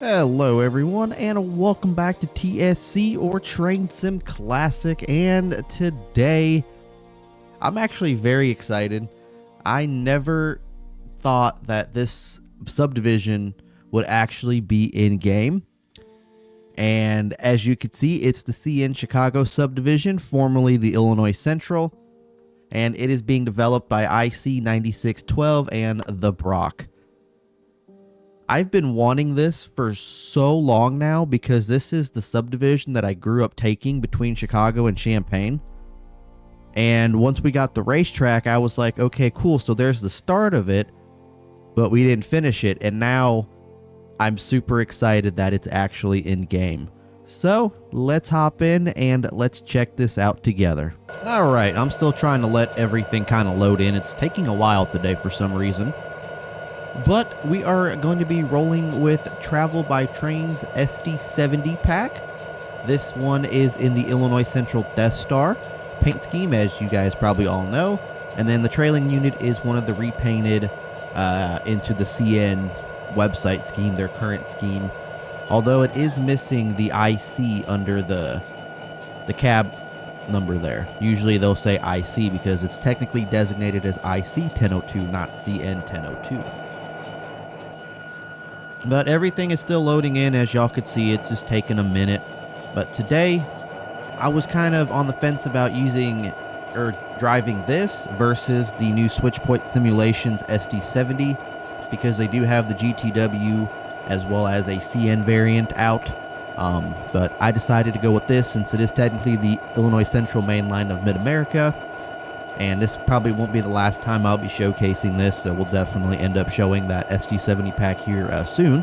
Hello everyone and welcome back to TSC or Train Sim Classic, and today I'm actually very excited. I never thought that this subdivision would actually be in game, and as you can see, it's the CN Chicago Subdivision, formerly the Illinois Central, and it is being developed by IC 9612 and the Brock. I've been wanting this for so long now because this is the subdivision that I grew up taking between Chicago and Champaign. And once we got the racetrack, I was like, okay, cool. So there's the start of it, but we didn't finish it. And now I'm super excited that it's actually in game. So let's hop in and let's check this out together. All right, I'm still trying to let everything kind of load in. It's taking a while today for some reason. But we are going to be rolling with Travel by Train's SD70 pack. This one is in the Illinois Central Death Star paint scheme, as you guys probably all know. And then the trailing unit is one of the repainted into the CN website scheme, their current scheme. Although it is missing the IC under the cab number there. Usually they'll say IC because it's technically designated as IC 1002, not CN 1002. But everything is still loading in. As y'all could see, it's just taking a minute. But today, I was kind of on the fence about using or driving this versus the new Switchpoint Simulations SD70 because they do have the GTW as well as a CN variant out. But I decided to go with this since it is technically the Illinois Central main line of Mid-America. And this probably won't be the last time I'll be showcasing this, so we'll definitely end up showing that SD70 pack here soon.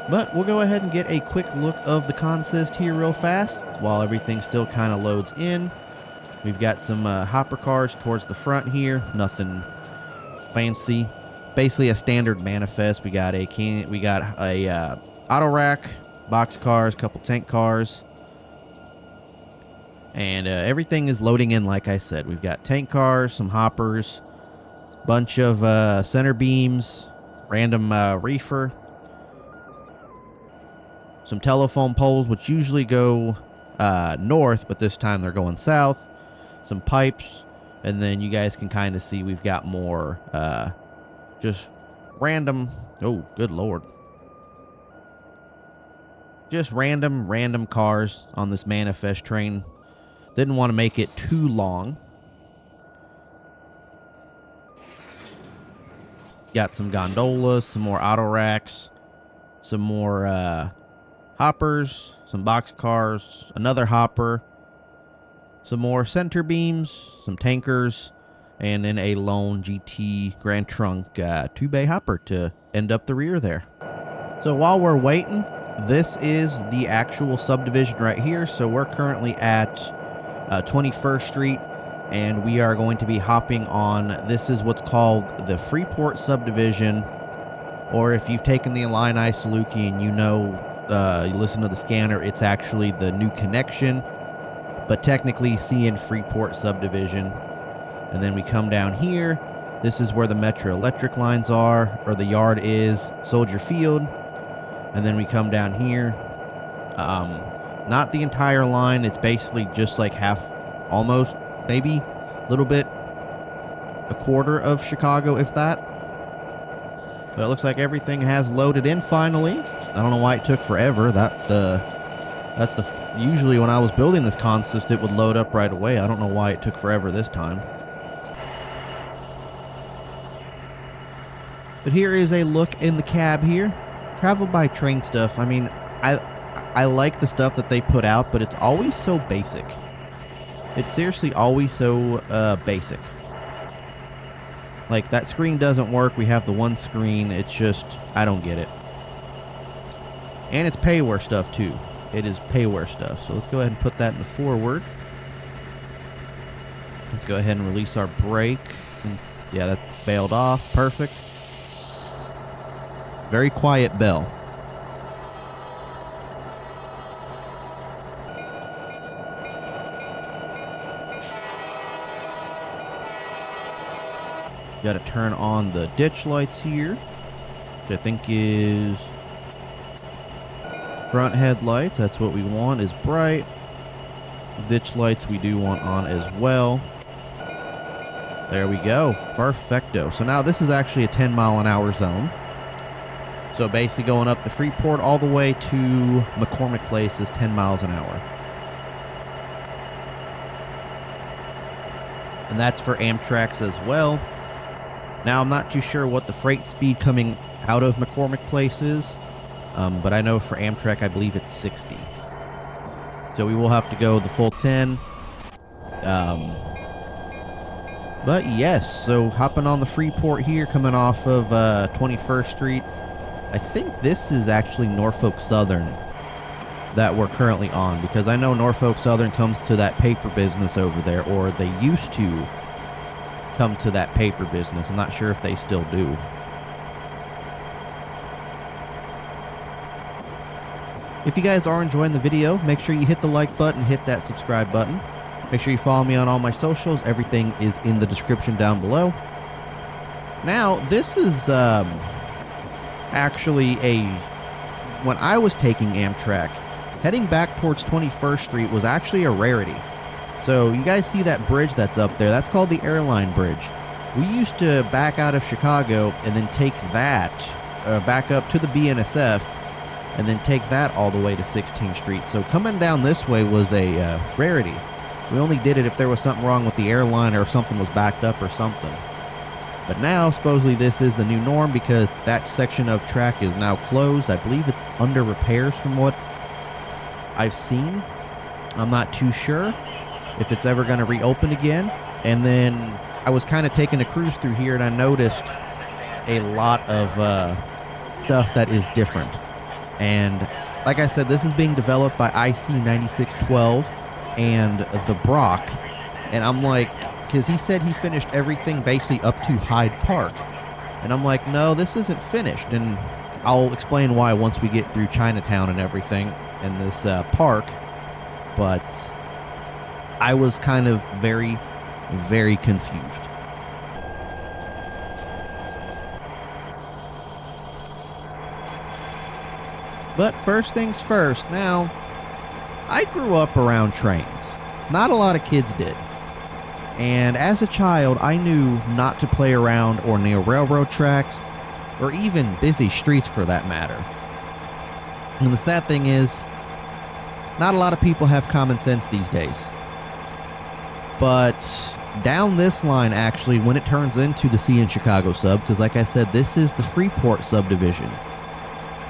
But we'll go ahead and get a quick look of the consist here real fast while everything still kind of loads in. We've got some hopper cars towards the front here, nothing fancy. Basically a standard manifest. We got a auto rack, box cars, couple tank cars. And everything is loading in, like I said. We've got tank cars, some hoppers, bunch of center beams, random reefer, some telephone poles, which usually go north, but this time they're going south, some pipes, and then you guys can kind of see we've got more just random, oh, good Lord. Just random cars on this manifest train. Didn't want to make it too long. Got some gondolas, some more auto racks, some more hoppers, some box cars, another hopper, some more center beams, some tankers, and then a lone GT Grand Trunk 2-bay hopper to end up the rear there. So while we're waiting, this is the actual subdivision right here. So we're currently at 21st Street, and we are going to be hopping on, this is what's called the Freeport Subdivision, or if you've taken the Illini Saluki and you know, you listen to the scanner, it's actually the new connection, but technically CN Freeport Subdivision. And then we come down here, this is where the Metro Electric lines are, or the yard is, Soldier Field, and then we come down here, not the entire line, it's basically just like half, almost, maybe, a little bit, a quarter of Chicago, if that. But it looks like everything has loaded in finally. I don't know why it took forever. Usually when I was building this consist, it would load up right away. I don't know why it took forever this time. But here is a look in the cab here. Travel by Train stuff. I mean, I like the stuff that they put out, but it's always so basic. It's seriously always so basic. Like, that screen doesn't work. We have the one screen. It's just, I don't get it. And it's payware stuff, too. It is payware stuff. So let's go ahead and put that in the forward. Let's go ahead and release our brake. Yeah, that's bailed off. Perfect. Very quiet bell. Got to turn on the ditch lights here, which I think is Front headlights, that's what we want, is bright. Ditch lights we do want on as well. There we go. Perfecto. So now this is actually a 10-mile-an-hour zone. So basically going up the Freeport all the way to McCormick Place is 10 miles an hour. And that's for Amtrak's as well. Now, I'm not too sure what the freight speed coming out of McCormick Place is, but I know for Amtrak, I believe it's 60. So we will have to go the full 10. But yes, so hopping on the Freeport here, coming off of 21st Street. I think this is actually Norfolk Southern that we're currently on, because I know Norfolk Southern comes to that paper business over there, or they used to come to that paper business. I'm not sure if they still do. If you guys are enjoying the video, make sure you hit the like button, hit that subscribe button. Make sure you follow me on all my socials. Everything is in the description down below. Now, this is actually when I was taking Amtrak, heading back towards 21st Street was actually a rarity. So you guys see that bridge that's up there? That's called the Airline Bridge. We used to back out of Chicago and then take that back up to the BNSF and then take that all the way to 16th Street. So coming down this way was a rarity. We only did it if there was something wrong with the airline or if something was backed up or something. But now, supposedly this is the new norm because that section of track is now closed. I believe it's under repairs from what I've seen. I'm not too sure if it's ever going to reopen again. And then I was kind of taking a cruise through here and I noticed a lot of stuff that is different. And like I said, this is being developed by IC 9612 and the Brock. And I'm like, because he said he finished everything basically up to Hyde Park. And I'm like, no, this isn't finished. And I'll explain why once we get through Chinatown and everything in this park. But I was kind of very, very confused. But first things first. Now, I grew up around trains. Not a lot of kids did. And as a child, I knew not to play around or near railroad tracks, or even busy streets for that matter. And the sad thing is, not a lot of people have common sense these days. But down this line, actually, when it turns into the C in Chicago sub, because like I said, this is the Freeport subdivision.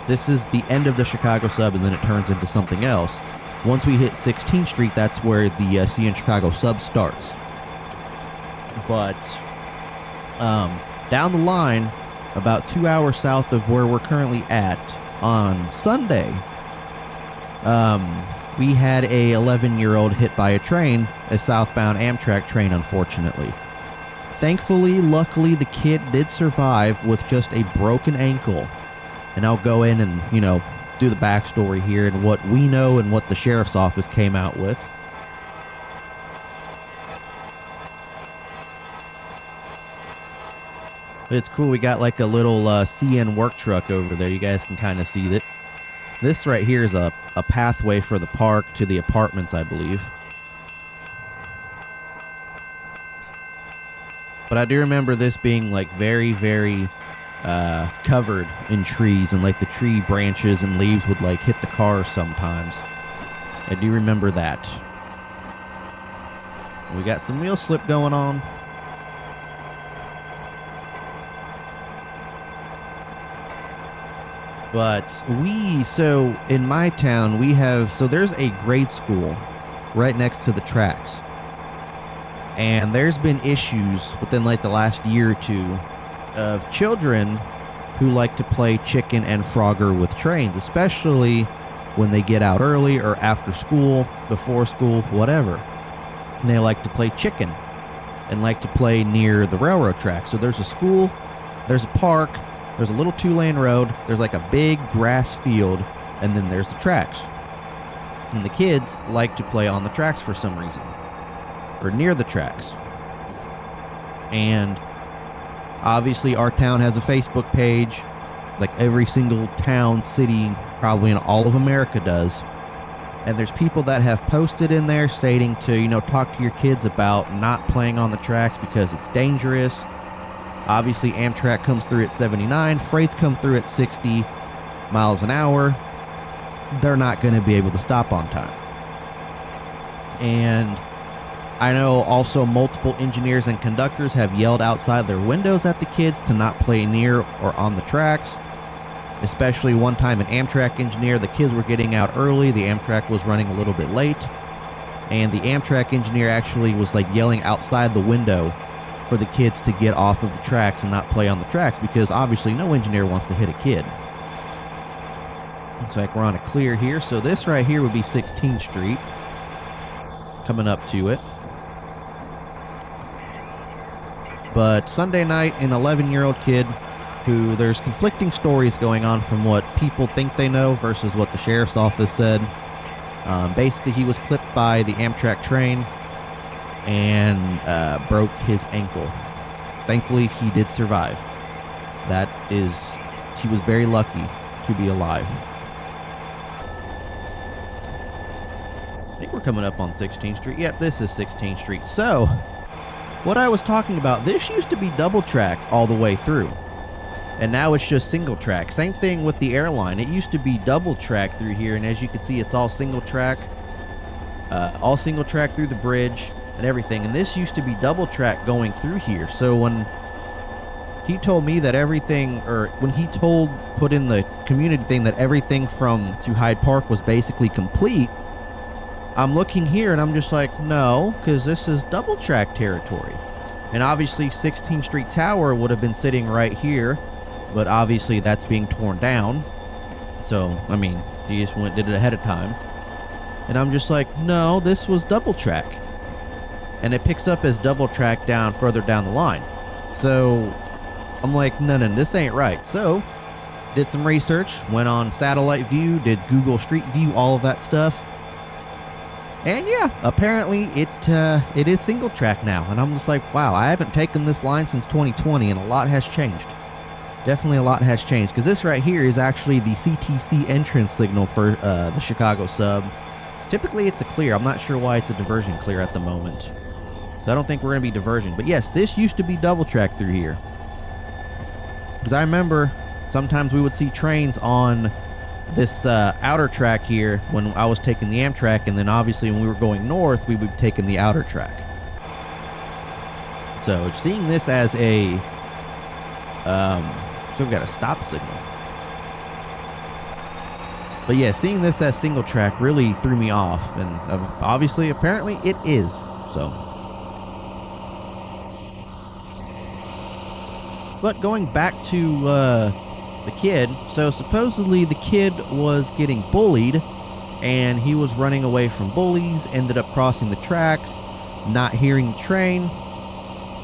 This is the end of the Chicago sub, and then it turns into something else. Once we hit 16th Street, that's where the C in Chicago sub starts. But down the line, about 2 hours south of where we're currently at, on Sunday, we had a 11-year-old hit by a train, a southbound Amtrak train, unfortunately. Thankfully, luckily, the kid did survive with just a broken ankle. And I'll go in and, do the backstory here and what we know and what the sheriff's office came out with. But it's cool. We got like a little CN work truck over there. You guys can kind of see that. This right here is a pathway for the park to the apartments, I believe. But I do remember this being like very, very covered in trees, and like the tree branches and leaves would like hit the cars sometimes. I do remember that. We got some wheel slip going on. But so in my town, there's a grade school right next to the tracks. And there's been issues within like the last year or two of children who like to play chicken and Frogger with trains, especially when they get out early or after school, before school, whatever. And they like to play chicken and like to play near the railroad track. So there's a school, there's a park, there's a little 2-lane road, there's like a big grass field, and then there's the tracks. And the kids like to play on the tracks for some reason, or near the tracks. And obviously our town has a Facebook page, like every single town, city, probably in all of America does. And there's people that have posted in there stating to, talk to your kids about not playing on the tracks because it's dangerous. Obviously, Amtrak comes through at 79, freights come through at 60 miles an hour. They're not going to be able to stop on time. And I know also multiple engineers and conductors have yelled outside their windows at the kids to not play near or on the tracks. Especially one time an Amtrak engineer, the kids were getting out early, the Amtrak was running a little bit late, and the Amtrak engineer actually was like yelling outside the window for the kids to get off of the tracks and not play on the tracks, because obviously no engineer wants to hit a kid. Looks like we're on a clear here, so this right here would be 16th Street, coming up to it. But Sunday night, an 11-year-old kid who there's conflicting stories going on from what people think they know versus what the sheriff's office said. Basically, he was clipped by the Amtrak train and broke his ankle. Thankfully, he did survive. He was very lucky to be alive. I think we're coming up on 16th Street. Yep, this is 16th Street. So, what I was talking about, this used to be double track all the way through. And now it's just single track. Same thing with the airline. It used to be double track through here, and as you can see, it's all single track through the bridge and everything. And this used to be double track going through here. So when he told me that everything, or when he put in the community thing that everything from to Hyde Park was basically complete, I'm looking here and I'm just like, no, because this is double track territory. And obviously 16th Street Tower would have been sitting right here. But obviously that's being torn down. So, I mean, he just did it ahead of time. And I'm just like, no, this was double track. And it picks up as double track further down the line. So, I'm like, no, this ain't right. So, did some research, went on satellite view, did Google Street View, all of that stuff. And yeah, apparently it is single track now. And I'm just like, wow, I haven't taken this line since 2020 and a lot has changed. Definitely a lot has changed, because this right here is actually the CTC entrance signal for the Chicago sub. Typically it's a clear. I'm not sure why it's a diversion clear at the moment. So I don't think we're going to be diversion. But yes, this used to be double track through here. Because I remember sometimes we would see trains on this outer track here when I was taking the Amtrak, and then obviously when we were going north, we would be taking the outer track. So seeing this as a... so we've got a stop signal. But yeah, seeing this as single track really threw me off, and obviously, apparently, it is. So, but going back to the kid, so supposedly the kid was getting bullied, and he was running away from bullies, ended up crossing the tracks, not hearing the train,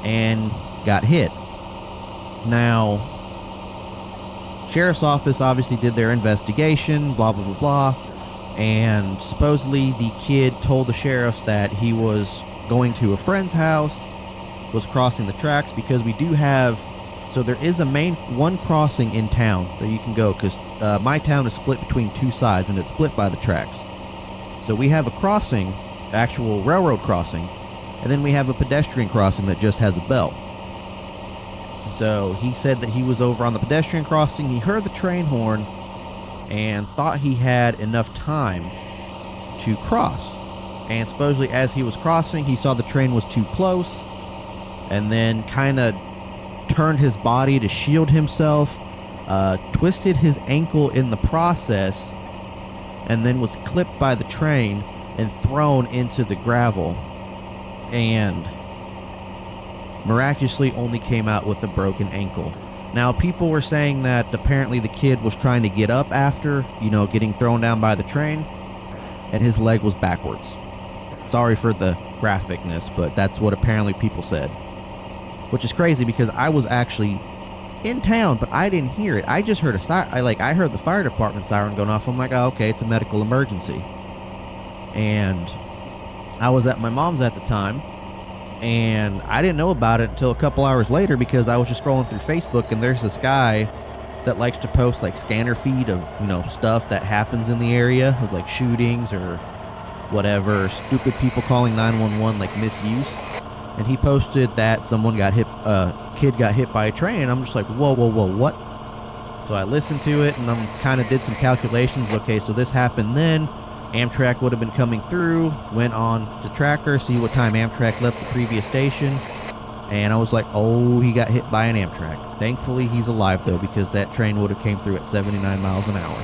and got hit. Now, sheriff's office obviously did their investigation, blah, blah, blah, blah, and supposedly the kid told the sheriffs that he was going to a friend's house, was crossing the tracks, because we do have, so there is one crossing in town that you can go, because my town is split between two sides, and it's split by the tracks. So we have a crossing, actual railroad crossing, and then we have a pedestrian crossing that just has a bell. So he said that he was over on the pedestrian crossing, he heard the train horn, and thought he had enough time to cross. And supposedly as he was crossing, he saw the train was too close, and then kind of turned his body to shield himself, twisted his ankle in the process, and then was clipped by the train and thrown into the gravel. And miraculously only came out with a broken ankle. Now, people were saying that apparently the kid was trying to get up after, getting thrown down by the train, and his leg was backwards. Sorry for the graphicness, but that's what apparently people said. Which is crazy, because I was actually in town, but I didn't hear it. I just heard I heard the fire department siren going off. I'm like, oh, okay, it's a medical emergency. And I was at my mom's at the time, and I didn't know about it until a couple hours later, because I was just scrolling through Facebook, and there's this guy that likes to post like scanner feed of, you know, stuff that happens in the area of like shootings or whatever, stupid people calling 911, like misuse. And he posted that someone got hit, kid got hit by a train. And I'm just like, whoa, whoa, whoa, what? So I listened to it and I'm kind of did some calculations. Okay, so this happened then. Amtrak would have been coming through, went on to tracker, see what time Amtrak left the previous station. And I was like, oh, he got hit by an Amtrak. Thankfully, he's alive, though, because that train would have came through at 79 miles an hour.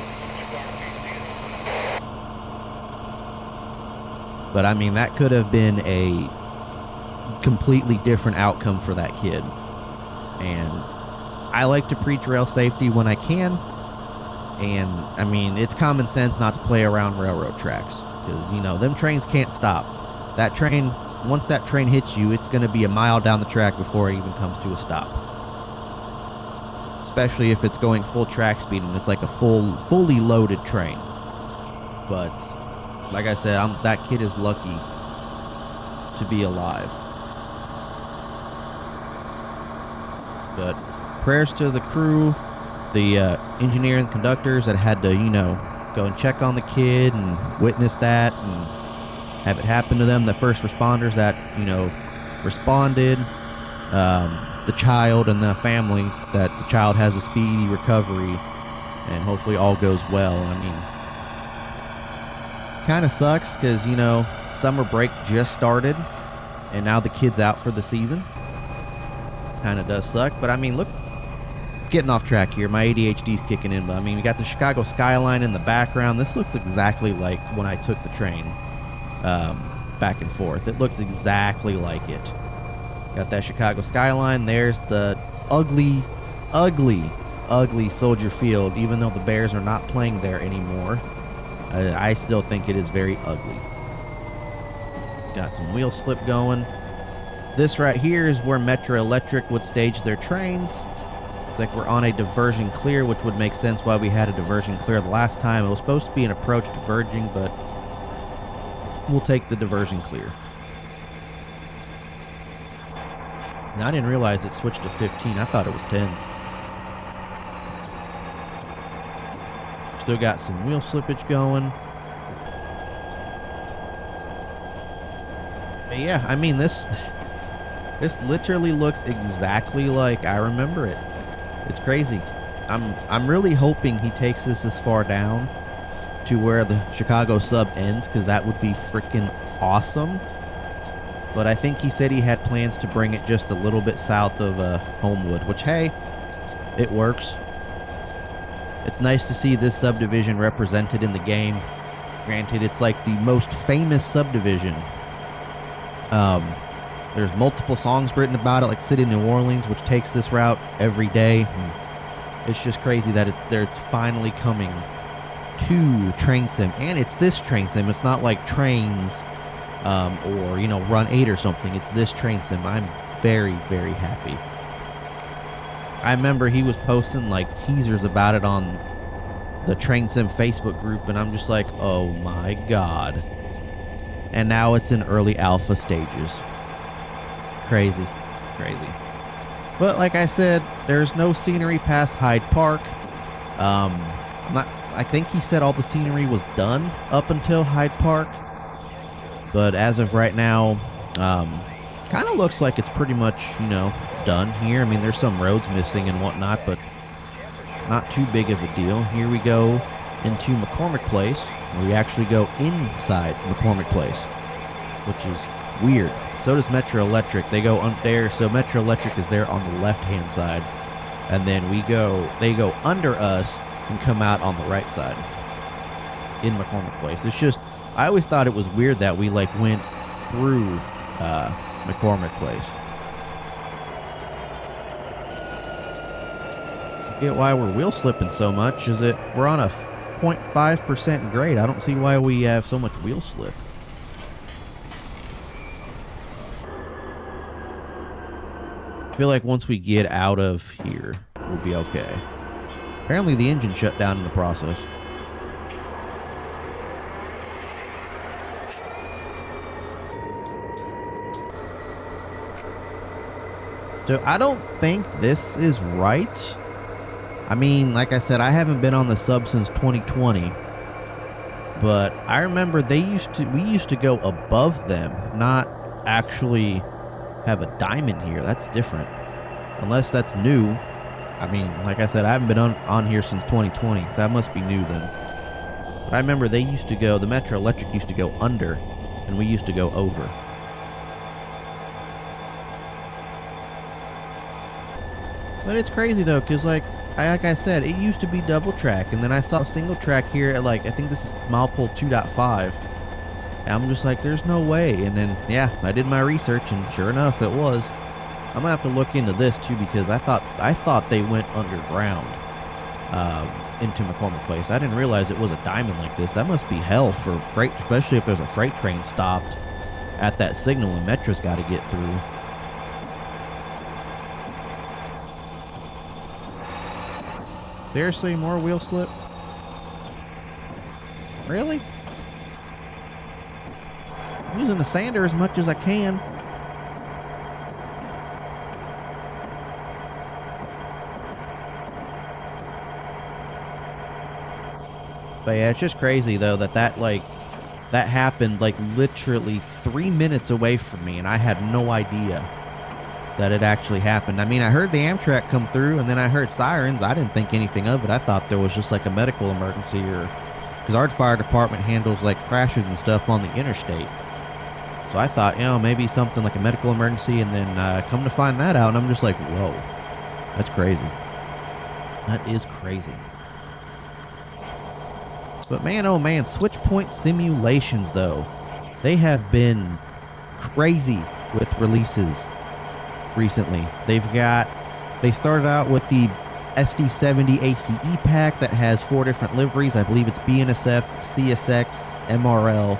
But, I mean, that could have been a completely different outcome for that kid. And I like to preach rail safety when I can. And, I mean, it's common sense not to play around railroad tracks. Because, you know, them trains can't stop. That train... Once that train hits you, it's going to be a mile down the track before it even comes to a stop. Especially if it's going full track speed and it's like a fully loaded train. But, like I said, that kid is lucky to be alive. But prayers to the crew, the engineer and conductors that had to, you know, go and check on the kid and witness that and have it happen to them, the first responders that, you know, responded, the child and the family, that the child has a speedy recovery and hopefully all goes well. I mean, kind of sucks because, you know, summer break just started and now the kid's out for the season. Kind of does suck, but I mean, look, getting off track here. My ADHD's kicking in, but I mean, we got the Chicago skyline in the background. This looks exactly like when I took the train back and forth. It looks exactly like it. Got that Chicago skyline. There's the ugly, ugly, ugly Soldier Field. Even though the Bears are not playing there anymore, I still think it is very ugly. Got some wheel slip going. This right here is where Metro Electric would stage their trains. Looks like we're on a diversion clear, which would make sense why we had a diversion clear the last time. It was supposed to be an approach diverging, but we'll take the diversion clear. Now, I didn't realize it switched to 15. I thought it was 10. Still got some wheel slippage going. But yeah, I mean, this literally looks exactly like I remember it. It's crazy. I'm really hoping he takes this as far down to where the Chicago sub ends, because that would be freaking awesome. But I think he said he had plans to bring it just a little bit south of Homewood, which, hey, it works. It's nice to see this subdivision represented in the game. Granted, it's like the most famous subdivision. There's multiple songs written about it, like City of New Orleans, which takes this route every day. It's just crazy that it's finally coming to Train Sim, and it's this Train Sim. It's not like Trains or, you know, Run 8 or something. It's this Train Sim. I'm very, very happy. I remember he was posting like teasers about it on the Train Sim Facebook group, and I'm just like, oh my god. And now it's in early alpha stages. Crazy, crazy. But like I said, there's no scenery past Hyde Park. I think he said all the scenery was done up until Hyde Park. But as of right now, kind of looks like it's pretty much, you know, done here. I mean, there's some roads missing and whatnot, but not too big of a deal. Here we go into McCormick Place, where we actually go inside McCormick Place, which is weird. So does Metro Electric. They go there, so Metro Electric is there on the left-hand side, and then they go under us and come out on the right side in McCormick Place. It's just, I always thought it was weird that we like went through McCormick Place. I get why we're wheel slipping so much. Is that we're on a 0.5% grade. I don't see why we have so much wheel slip. I feel like once we get out of here, we'll be okay. Apparently the engine shut down in the process. So I don't think this is right. I mean, like I said, I haven't been on the sub since 2020, but I remember we used to go above them, not actually have a diamond here. That's different. Unless that's new. I mean, like I said, I haven't been on here since 2020, so that must be new then. But I remember they used to go, the Metro Electric used to go under, and we used to go over. But it's crazy though, because like I said, it used to be double track, and then I saw single track here at like, I think this is milepole 2.5. And I'm just like, there's no way. And then, yeah, I did my research, and sure enough, it was. I'm gonna have to look into this too, because I thought they went underground into McCormick Place. I didn't realize it was a diamond like this. That must be hell for freight, especially if there's a freight train stopped at that signal and Metro's got to get through. Seriously, more wheel slip? Really? I'm using the sander as much as I can. But yeah, it's just crazy though that happened like literally 3 minutes away from me, and I had no idea that it actually happened. I mean, I heard the Amtrak come through, and then I heard sirens. I didn't think anything of it. I thought there was just like a medical emergency, or because our fire department handles like crashes and stuff on the interstate. So I thought, you know, maybe something like a medical emergency, and then come to find that out, and I'm just like, whoa, that's crazy. That is crazy. But man, oh man, switch point simulations though, they have been crazy with releases recently. They started out with the SD70 ACE pack that has 4 different liveries. I believe it's BNSF, CSX, MRL,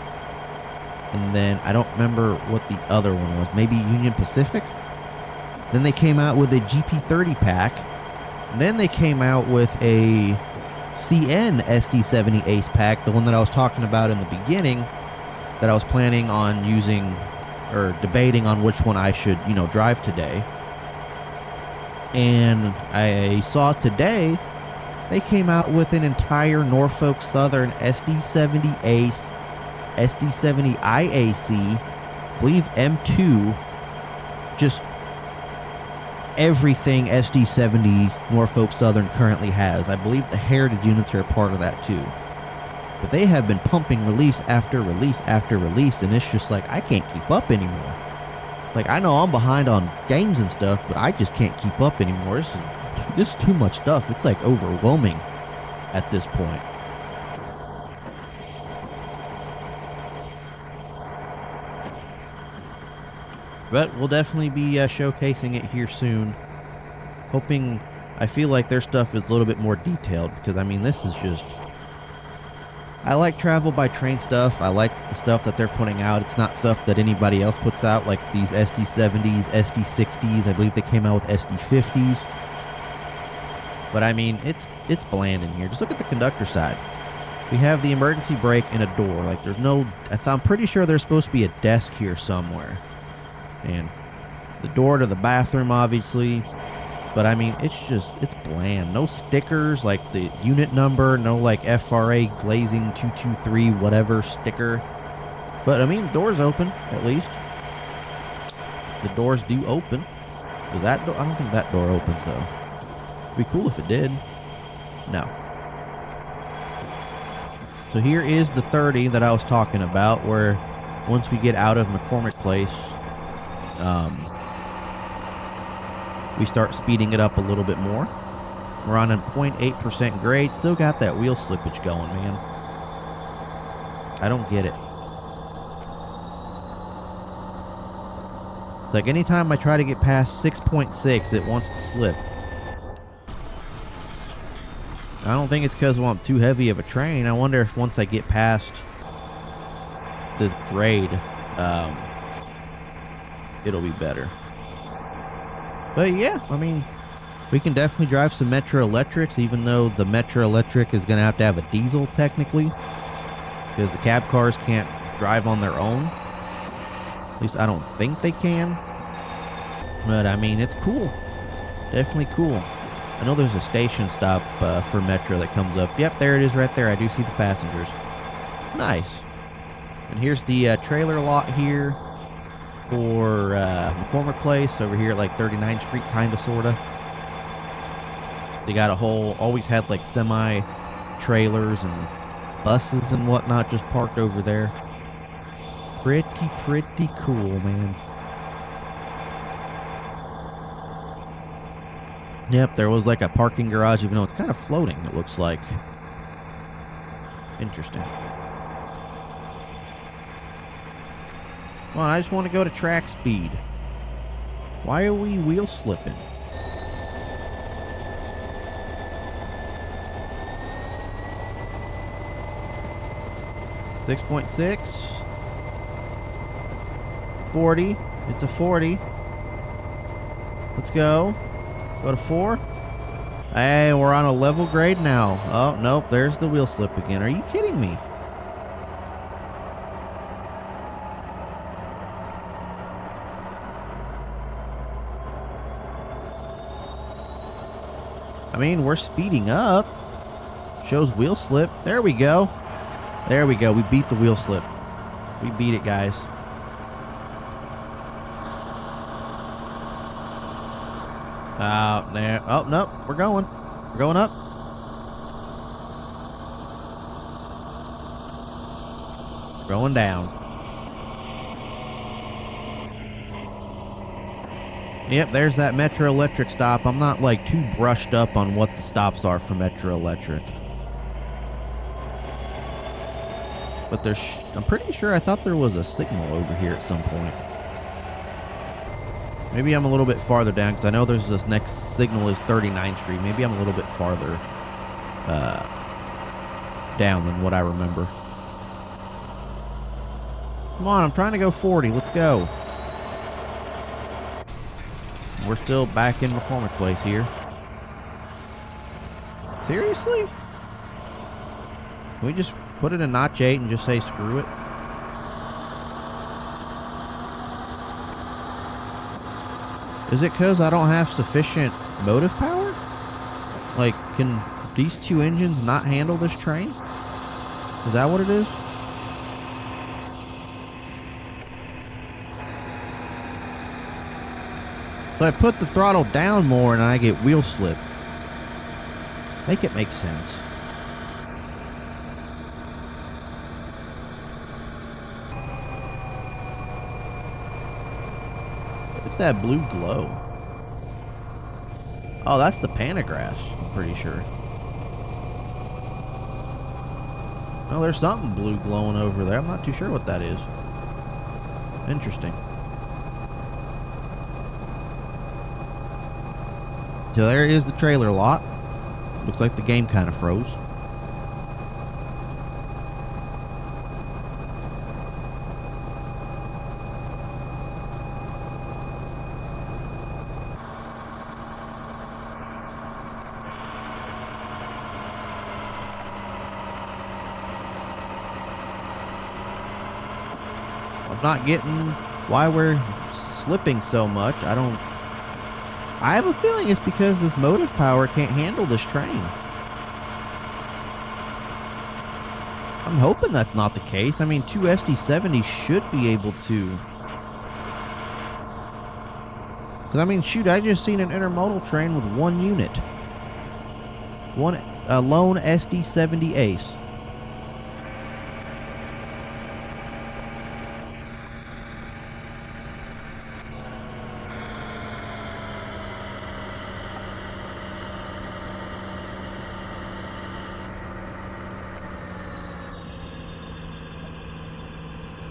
and then I don't remember what the other one was. Maybe Union Pacific? Then they came out with a GP30 pack. And then they came out with a CN SD70 Ace pack, the one that I was talking about in the beginning, that I was planning on using or debating on which one I should, you know, drive today. And I saw today they came out with an entire Norfolk Southern SD70 Ace, SD70 IAC, I believe M2, just everything SD70 Norfolk Southern currently has. I believe the Heritage units are a part of that too. But they have been pumping release after release after release, and it's just like, I can't keep up anymore. Like, I know I'm behind on games and stuff, but I just can't keep up anymore. This is too much stuff. It's like overwhelming at this point. But we'll definitely be showcasing it here soon. Hoping, I feel like their stuff is a little bit more detailed, because I mean, this is just, I like travel by train stuff. I like the stuff that they're putting out. It's not stuff that anybody else puts out, like these SD70s, SD60s. I believe they came out with SD50s. But I mean, it's bland in here. Just look at the conductor side. We have the emergency brake and a door. Like, there's no, I'm pretty sure there's supposed to be a desk here somewhere. And the door to the bathroom, obviously. But I mean, it's bland. No stickers like the unit number, no like FRA glazing 223 whatever sticker. But I mean, the door's open, at least. The doors do open. Does that door? I don't think that door opens though. It'd be cool if it did. No. So here is the 30 that I was talking about, where once we get out of McCormick Place, we start speeding it up a little bit more. We're on a 0.8% grade. Still got that wheel slippage going, man. I don't get it. It's like anytime I try to get past 6.6, it wants to slip. I don't think it's because I'm too heavy of a train. I wonder if once I get past this grade, it'll be better. But yeah, I mean, we can definitely drive some Metro Electrics, even though the Metro Electric is going to have a diesel technically, because the cab cars can't drive on their own. At least I don't think they can. But I mean, it's cool. Definitely cool. I know there's a station stop for Metro that comes up. Yep, there it is right there. I do see the passengers. Nice. And here's the trailer lot here for McCormick Place over here at like 39th Street, kind of, sort of. They got a whole, always had like semi-trailers and buses and whatnot just parked over there. Pretty cool, man. Yep, there was like a parking garage, even though it's kind of floating, it looks like. Interesting. Come on, I just want to go to track speed. Why are we wheel slipping? .6. 40. It's a 40. Let's go. Go to 4. Hey, we're on a level grade now. Oh, nope. There's the wheel slip again. Are you kidding me? I mean, we're speeding up. Shows wheel slip. There we go. There we go. We beat the wheel slip. We beat it, guys. There. Oh, no. We're going. We're going up. We're going down. Yep, there's that Metro Electric stop. I'm not, like, too brushed up on what the stops are for Metro Electric. But there's, I'm pretty sure I thought there was a signal over here at some point. Maybe I'm a little bit farther down, because I know there's this next signal is 39th Street. Maybe I'm a little bit farther down than what I remember. Come on, I'm trying to go 40. Let's go. We're still back in McCormick Place here. Seriously? Can we just put it in notch 8 and just say screw it? Is it because I don't have sufficient motive power? Like, can these two engines not handle this train? Is that what it is? So I put the throttle down more and I get wheel slip. Make it make sense. What's that blue glow? Oh, that's the pantograph, I'm pretty sure. Oh, there's something blue glowing over there. I'm not too sure what that is. Interesting. So there is the trailer lot. Looks like the game kind of froze. I'm not getting why we're slipping so much. I have a feeling it's because this motive power can't handle this train. I'm hoping that's not the case. I mean, 2 SD70 should be able to. Because, I mean, shoot, I just seen an intermodal train with one unit. A lone SD70 Ace.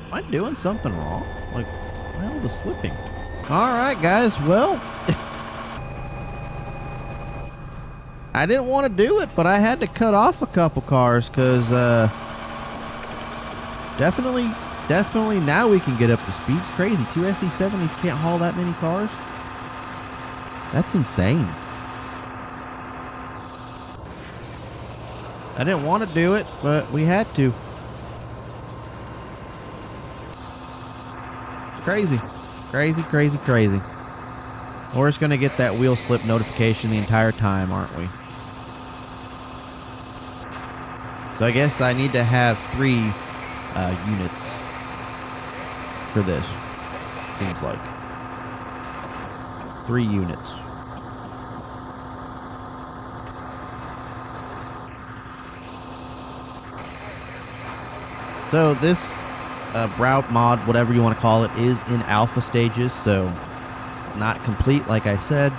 Am I doing something wrong? Like, well, the slipping. Alright, guys, well, I didn't want to do it, but I had to cut off a couple cars, because, definitely now we can get up to speed. It's crazy. 2 SC70s can't haul that many cars. That's insane. I didn't want to do it, but we had to. Crazy. Crazy, crazy, crazy. We're just going to get that wheel slip notification the entire time, aren't we? So I guess I need to have 3 units for this. Seems like 3 units. So this route mod, whatever you want to call it, is in alpha stages. So it's not complete, like I said.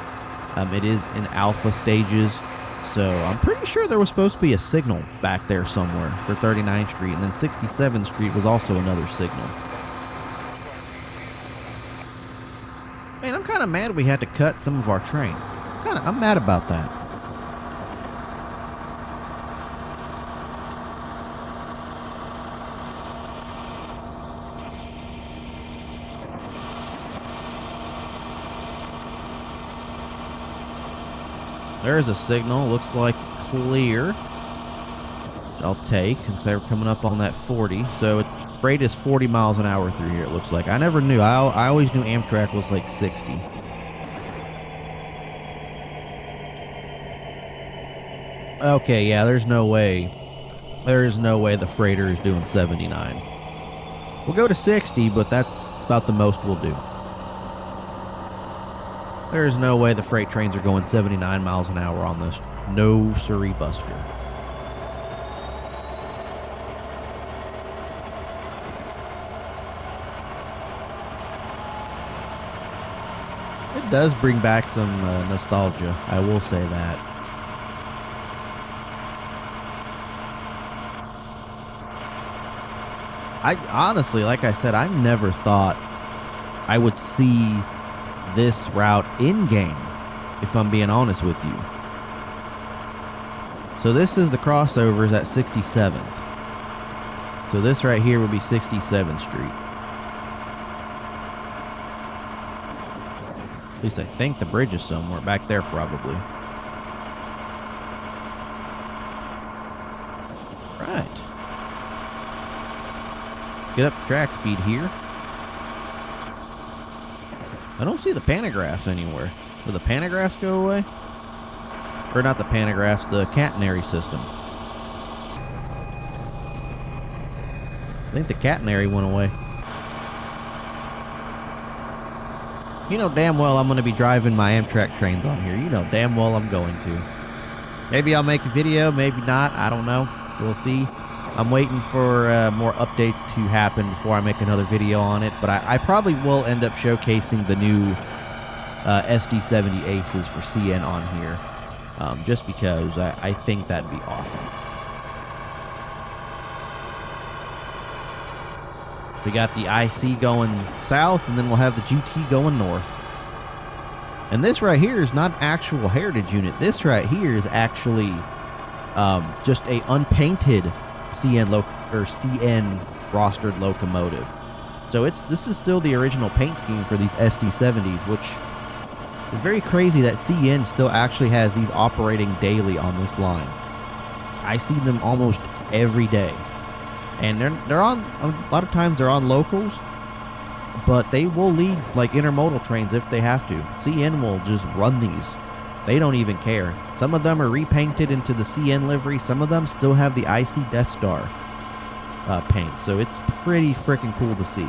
It is in alpha stages. So I'm pretty sure there was supposed to be a signal back there somewhere for 39th Street, and then 67th Street was also another signal. Man, I'm kind of mad we had to cut some of our train. I'm mad about that. There's a signal. Looks like clear, which I'll take since they were coming up on that 40. So its rate is 40 miles an hour through here, it looks like. I never knew. I always knew Amtrak was like 60. Okay, yeah, there's no way. There is no way the freighter is doing 79. We'll go to 60, but that's about the most we'll do. There's no way the freight trains are going 79 miles an hour on this. No siree buster. It does bring back some nostalgia, I will say that. I honestly, like I said, I never thought I would see this route in-game, if I'm being honest with you. So this is the crossovers at 67th. So this right here would be 67th Street. At least I think the bridge is somewhere back there, probably. Right. Get up to track speed here. I don't see the pantographs anywhere. Do the pantographs go away? Or not the pantographs, the catenary system. I think the catenary went away. You know damn well I'm going to be driving my Amtrak trains on here. You know damn well I'm going to. Maybe I'll make a video, maybe not. I don't know. We'll see. I'm waiting for more updates to happen before I make another video on it. But I probably will end up showcasing the new SD70 Aces for CN on here. Just because I think that'd be awesome. We got the IC going south, and then we'll have the GT going north. And this right here is not an actual heritage unit. This right here is actually just a unpainted CN rostered locomotive. So this is still the original paint scheme for these SD70s, which is very crazy that CN still actually has these operating daily on this line. I see them almost every day. And they're on, a lot of times they're on locals, but they will lead like intermodal trains if they have to. CN will just run these. They don't even care. Some of them are repainted into the CN livery. Some of them still have the IC Death Star paint. So it's pretty freaking cool to see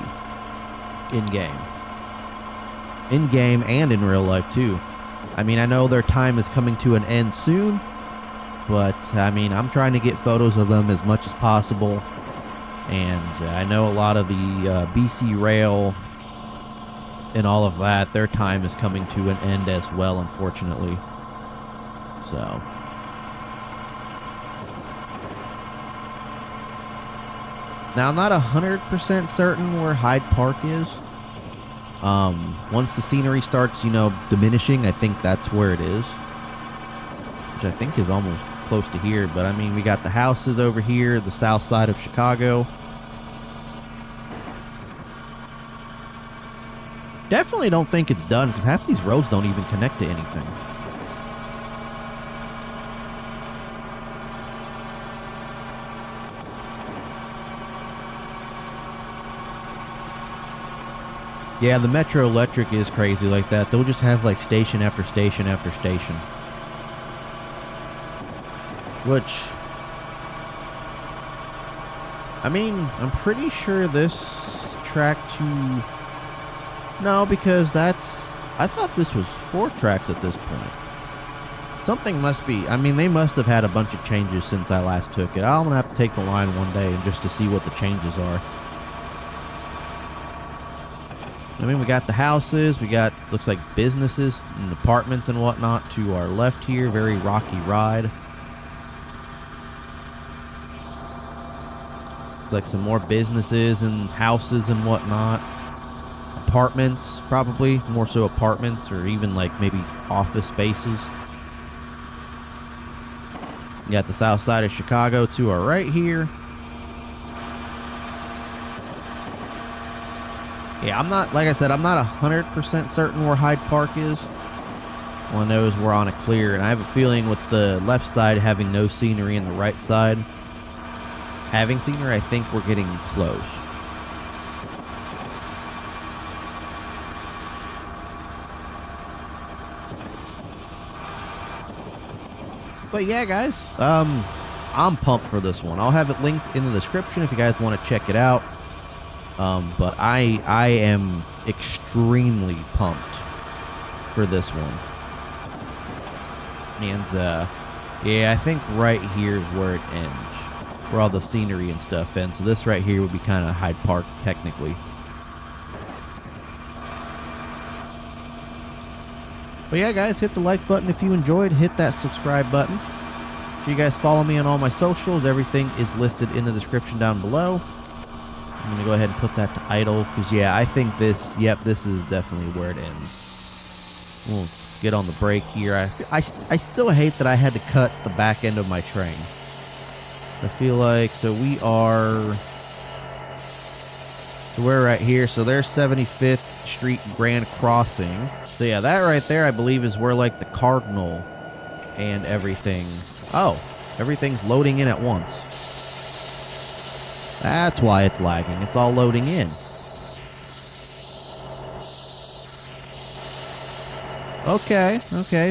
in-game. In-game and in real life too. I mean, I know their time is coming to an end soon, but I mean, I'm trying to get photos of them as much as possible. And I know a lot of the BC Rail and all of that, their time is coming to an end as well, unfortunately. So now I'm not 100% certain where Hyde Park is. Once the scenery starts, diminishing, I think that's where it is, which I think is almost close to here. But I mean, we got the houses over here, the south side of Chicago. Definitely don't think it's done, because half these roads don't even connect to anything. Yeah, the Metro Electric is crazy like that. They'll just have like station after station after station. Which, I mean, I'm pretty sure this track to... No, because that's... I thought this was 4 tracks at this point. Something must be... I mean, they must have had a bunch of changes since I last took it. I'm going to have to take the line one day and just to see what the changes are. I mean, we got the houses. We got, looks like businesses and apartments and whatnot to our left here. Very rocky ride. Like some more businesses and houses and whatnot. Apartments, probably more so apartments, or even like maybe office spaces. You got the south side of Chicago to our right here. Yeah, I'm not, like I said, I'm not 100% certain where Hyde Park is. All I know is we're on a clear, and I have a feeling with the left side having no scenery and the right side having scenery, I think we're getting close. But yeah, guys, I'm pumped for this one. I'll have it linked in the description if you guys want to check it out. But I am extremely pumped for this one. And yeah, I think right here is where it ends, where all the scenery and stuff ends. So this right here would be kind of Hyde Park technically. But yeah, guys, hit the like button if you enjoyed. Hit that subscribe button. So you guys follow me on all my socials. Everything is listed in the description down below. I'm going to go ahead and put that to idle because, yeah, I think this, yep, this is definitely where it ends. We'll get on the brake here. I still hate that I had to cut the back end of my train. I feel like, so we are, so we're right here. So there's 75th Street Grand Crossing. So yeah, that right there, I believe, is where like the Cardinal and everything. Oh, everything's loading in at once. That's why it's lagging. It's all loading in. Okay,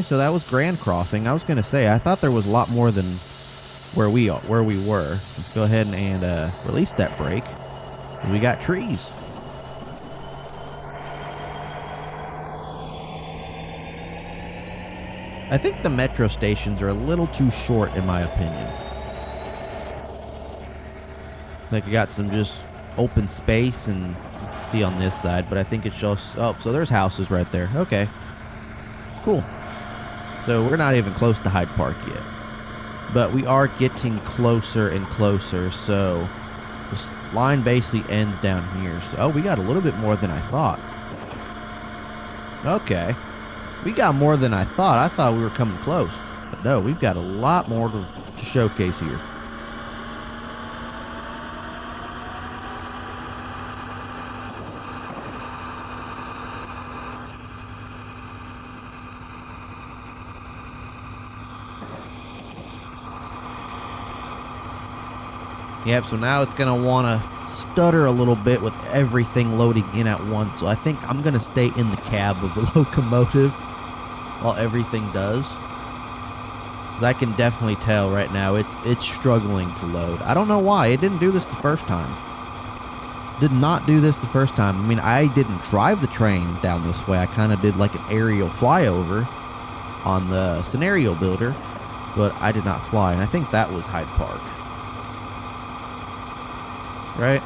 so that was Grand Crossing. I was going to say, I thought there was a lot more than where we were. Let's go ahead and release that brake. We got trees. I think the metro stations are a little too short, in my opinion. Like, you got some just open space and see on this side, but I think it shows. Oh, so there's houses right there. Okay, cool. So we're not even close to Hyde Park yet, but we are getting closer and closer. So this line basically ends down here. So, oh, we got a little bit more than I thought. Okay. We got more than I thought. I thought we were coming close. But no, we've got a lot more to showcase here. Yep, so now it's going to want to stutter a little bit with everything loading in at once. So I think I'm going to stay in the cab of the locomotive while everything does. 'Cause I can definitely tell right now it's struggling to load. I don't know why. It didn't do this the first time. Did not do this the first time. I mean, I didn't drive the train down this way. I kind of did like an aerial flyover on the scenario builder, but I did not fly. And I think that was Hyde Park. Right?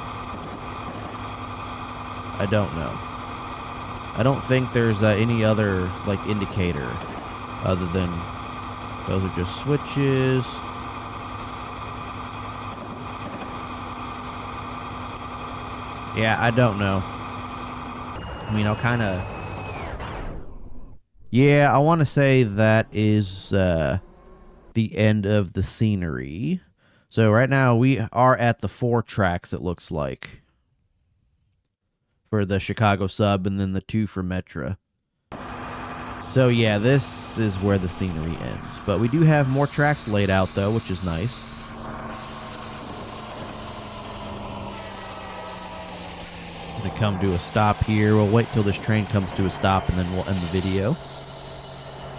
I don't know. I don't think there's any other like indicator other than those are just switches. Yeah, I don't know. I mean, I'll kind of... Yeah, I want to say that is the end of the scenery. So right now we are at the 4 tracks, it looks like, for the Chicago Sub, and then the 2 for Metro. So yeah, this is where the scenery ends. But we do have more tracks laid out, though, which is nice. to come to a stop here. We'll wait till this train comes to a stop, and then we'll end the video.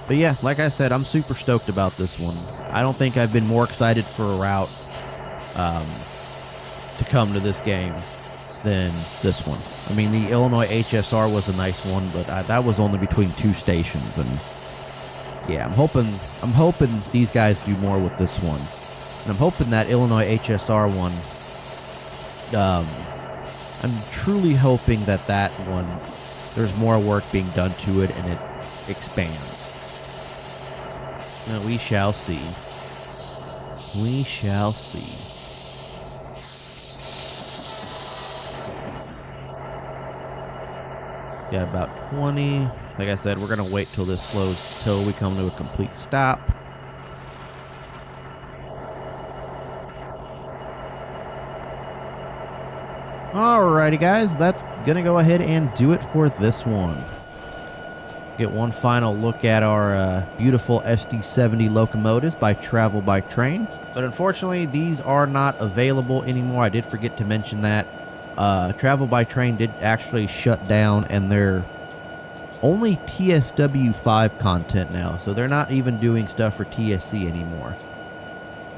But yeah, like I said, I'm super stoked about this one. I don't think I've been more excited for a route to come to this game than this one. I mean, the Illinois HSR was a nice one, but that was only between 2 stations, and yeah, I'm hoping these guys do more with this one, and I'm hoping that Illinois HSR one. I'm truly hoping that one, there's more work being done to it and it expands. We shall see. We shall see. Got about 20. Like I said, we're going to wait till this flows till we come to a complete stop. Alrighty, guys, that's going to go ahead and do it for this one. Get one final look at our beautiful SD70 locomotives by Travel by Train. But unfortunately, these are not available anymore. I did forget to mention that. Travel by Train did actually shut down, and they're only TSW5 content now. So they're not even doing stuff for TSC anymore.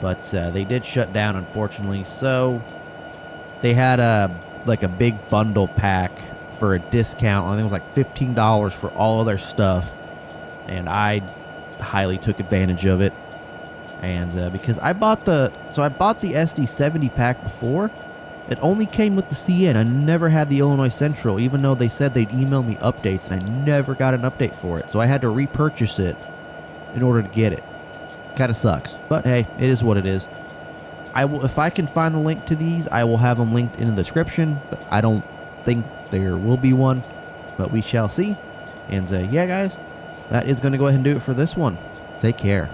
But they did shut down, unfortunately. So they had like a big bundle pack for a discount. I think it was like $15 for all of their stuff, and I highly took advantage of it. And because I bought the SD70 pack before, it only came with the CN. I never had the Illinois Central, even though they said they'd email me updates, and I never got an update for it. So I had to repurchase it in order to get it. Kind of sucks, but hey, it is what it is. If I can find the link to these, I will have them linked in the description, but I don't think there will be one, but we shall see. And yeah, guys, that is going to go ahead and do it for this one. Take care.